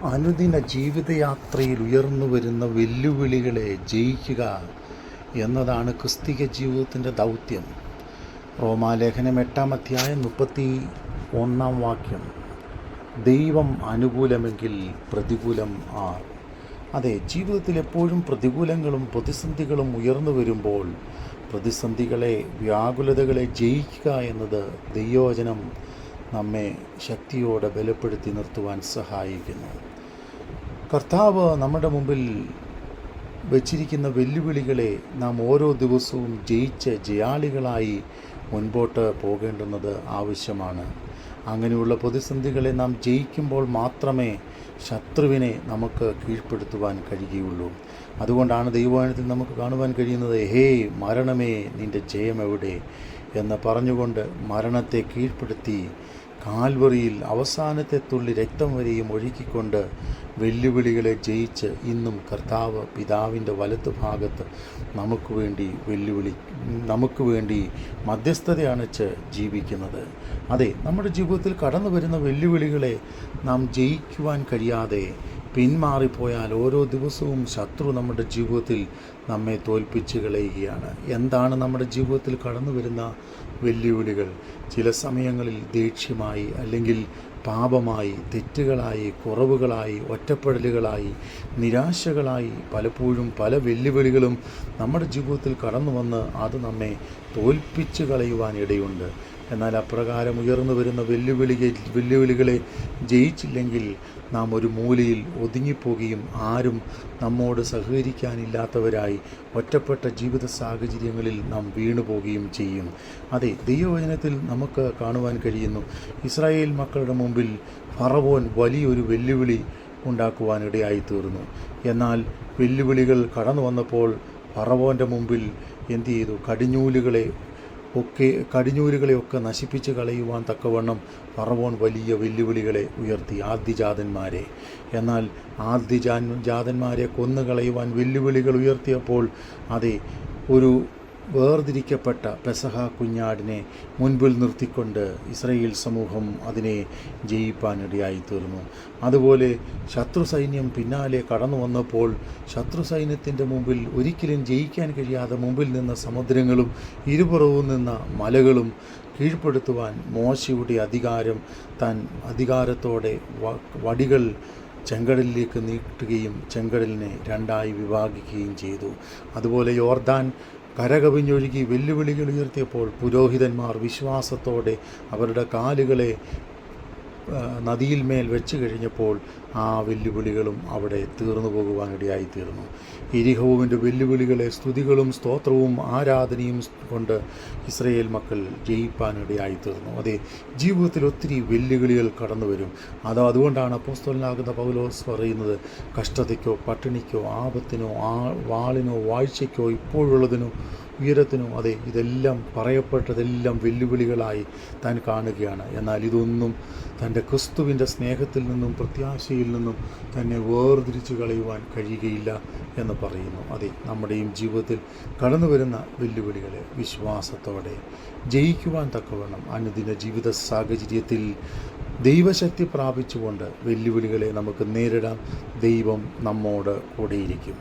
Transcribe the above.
അനുദിന ജീവിതയാത്രയിൽ ഉയർന്നു വരുന്ന വെല്ലുവിളികളെ ജയിക്കുക എന്നതാണ് ക്രിസ്തീയ ജീവിതത്തിൻ്റെ ദൗത്യം. റോമാലേഖനം 8-ാം അധ്യായം 31-ാം വാക്യം. ദൈവം അനുകൂലമെങ്കിൽ പ്രതികൂലം ആർ. അതെ, ജീവിതത്തിൽ എപ്പോഴും പ്രതികൂലങ്ങളും പ്രതിസന്ധികളും ഉയർന്നു വരുമ്പോൾ പ്രതിസന്ധികളെ, വ്യാകുലതകളെ ജയിക്കുക എന്നത് ദൈവവചനം നമ്മെ ശക്തിയോടെ ബലപ്പെടുത്തി നിർത്തുവാൻ സഹായിക്കുന്നു. കർത്താവ് നമ്മുടെ മുമ്പിൽ വച്ചിരിക്കുന്ന വെല്ലുവിളികളെ നാം ഓരോ ദിവസവും ജയിച്ച് ജയാളികളായി മുൻപോട്ട് പോകേണ്ടുന്നത് ആവശ്യമാണ്. അങ്ങനെയുള്ള പ്രതിസന്ധികളെ നാം ജയിക്കുമ്പോൾ മാത്രമേ ശത്രുവിനെ നമുക്ക് കീഴ്പ്പെടുത്തുവാൻ കഴിയുകയുള്ളൂ. അതുകൊണ്ടാണ് ദൈവവചനത്തിൽ നമുക്ക് കാണുവാൻ കഴിയുന്നത്, ഹേ മരണമേ നിൻ്റെ ജയം എവിടെ എന്ന് പറഞ്ഞുകൊണ്ട് മരണത്തെ കീഴ്പ്പെടുത്തി കാൽവറിയിൽ അവസാനത്തെ തുള്ളി രക്തം വരെയും ഒഴുക്കിക്കൊണ്ട് വെല്ലുവിളികളെ ജയിച്ച് ഇന്നും കർത്താവ് പിതാവിൻ്റെ വലത്ത് ഭാഗത്ത് നമുക്ക് വേണ്ടി മധ്യസ്ഥത അണച്ച് ജീവിക്കുന്നത്. അതെ, നമ്മുടെ ജീവിതത്തിൽ കടന്നു വരുന്ന വെല്ലുവിളികളെ നാം ജയിക്കുവാൻ കഴിയാതെ പിന്മാറിപ്പോയാൽ ഓരോ ദിവസവും ശത്രു നമ്മുടെ ജീവിതത്തിൽ നമ്മെ തോൽപ്പിച്ച് കളയുകയാണ്. എന്താണ് നമ്മുടെ ജീവിതത്തിൽ കടന്നു വരുന്ന വെല്ലുവിളികൾ? ചില സമയങ്ങളിൽ ദേഷ്യമായി, അല്ലെങ്കിൽ പാപമായി, തെറ്റുകളായി, കുറവുകളായി, ഒറ്റപ്പെടലുകളായി, നിരാശകളായി പലപ്പോഴും പല വെല്ലുവിളികളും നമ്മുടെ ജീവിതത്തിൽ കടന്നു വന്ന് അത് നമ്മെ തോൽപ്പിച്ച് കളയുവാൻ ഇടയുണ്ട്. എന്നാൽ അപ്രകാരം ഉയർന്നു വരുന്ന വെല്ലുവിളികളെ ജയിച്ചില്ലെങ്കിൽ നാം ഒരു മൂലയിൽ ഒതുങ്ങിപ്പോകുകയും ആരും നമ്മോട് സഹകരിക്കാനില്ലാത്തവരായി ഒറ്റപ്പെട്ട ജീവിത സാഹചര്യങ്ങളിൽ നാം വീണുപോകുകയും ചെയ്യും. അതെ, ദൈവവചനത്തിൽ നമുക്ക് കാണുവാൻ കഴിയുന്നു, ഇസ്രായേൽ മക്കളുടെ മുമ്പിൽ ഫറവോൻ വലിയൊരു വെല്ലുവിളി ഉണ്ടാക്കുവാനിടയായി തീർന്നു. എന്നാൽ വെല്ലുവിളികൾ കടന്നു വന്നപ്പോൾ ഫറവോൻ്റെ മുമ്പിൽ എന്തു ചെയ്തു? കടിഞ്ഞൂലുകളെയൊക്കെ നശിപ്പിച്ച് കളയുവാൻ തക്കവണ്ണം ഫറവോൻ വലിയ വെല്ലുവിളികളെ ഉയർത്തി, ആദ്യജാതന്മാരെ. എന്നാൽ ആദ്യജാതന്മാരെ കൊന്നുകളയുവാൻ വെല്ലുവിളികൾ ഉയർത്തിയപ്പോൾ അതെ, ഒരു വേർതിരിക്കപ്പെട്ട പെസഹ കുഞ്ഞാടിനെ മുൻപിൽ നിർത്തിക്കൊണ്ട് ഇസ്രായേൽ സമൂഹം അതിനെ ജയിപ്പാനിടയായി തീർന്നു. അതുപോലെ ശത്രു സൈന്യം പിന്നാലെ കടന്നു വന്നപ്പോൾ ശത്രു സൈന്യത്തിൻ്റെ മുമ്പിൽ ഒരിക്കലും ജയിക്കാൻ കഴിയാതെ മുമ്പിൽ നിന്ന സമുദ്രങ്ങളും ഇരുപുറവും നിന്ന മലകളും കീഴ്പ്പെടുത്തുവാൻ മോശയുടെ അധികാരത്തോടെ വടികൾ ചെങ്കടലിലേക്ക് നീട്ടുകയും ചെങ്കടലിനെ രണ്ടായി വിഭാഗിക്കുകയും ചെയ്തു. അതുപോലെ യോർദാൻ കരകവിഞ്ഞൊഴുകി വെല്ലുവിളികൾ ഉയർത്തിയപ്പോൾ പുരോഹിതന്മാർ വിശ്വാസത്തോടെ അവരുടെ കാലുകളെ നദിയിൽ മേൽ വെച്ച് കഴിഞ്ഞപ്പോൾ ആ വെല്ലുവിളികളും അവിടെ തീർന്നു പോകുവാനിടയായി തീർന്നു. യെരിഹോവിൻ്റെ വെല്ലുവിളികളെ സ്തുതികളും സ്തോത്രവും ആരാധനയും കൊണ്ട് ഇസ്രായേൽ മക്കൾ ജയിപ്പാനിടയായി തീർന്നു. അതെ, ജീവിതത്തിൽ ഒത്തിരി വെല്ലുവിളികൾ കടന്നു വരും. അതുകൊണ്ടാണ് അപ്പോസ്തലനാകുന്ന പൗലോസ് പറയുന്നത്, കഷ്ടതയ്ക്കോ പട്ടിണിക്കോ ആപത്തിനോ വാളിനോ വാഴ്ചയ്ക്കോ ഇപ്പോഴുള്ളതിനോ ഉയരത്തിനോ, അതെ, ഇതെല്ലാം പറയപ്പെട്ടതെല്ലാം വെല്ലുവിളികളായി താൻ കാണുകയാണ്. എന്നാൽ ഇതൊന്നും തൻ്റെ ക്രിസ്തുവിൻ്റെ സ്നേഹത്തിൽ നിന്നും പ്രത്യാശയിൽ നിന്നും തന്നെ വേർതിരിച്ച് കളയുവാൻ കഴിയുകയില്ല എന്ന് പറയുന്നു. അതെ, നമ്മുടെയും ജീവിതത്തിൽ കടന്നു വരുന്ന വെല്ലുവിളികളെ വിശ്വാസത്തോടെ ജയിക്കുവാൻ തക്കവണ്ണം അനുദിന ജീവിത സാഹചര്യത്തിൽ ദൈവശക്തി പ്രാപിച്ചുകൊണ്ട് വെല്ലുവിളികളെ നമുക്ക് നേരിടാം. ദൈവം നമ്മോട് കൂടെയിരിക്കും.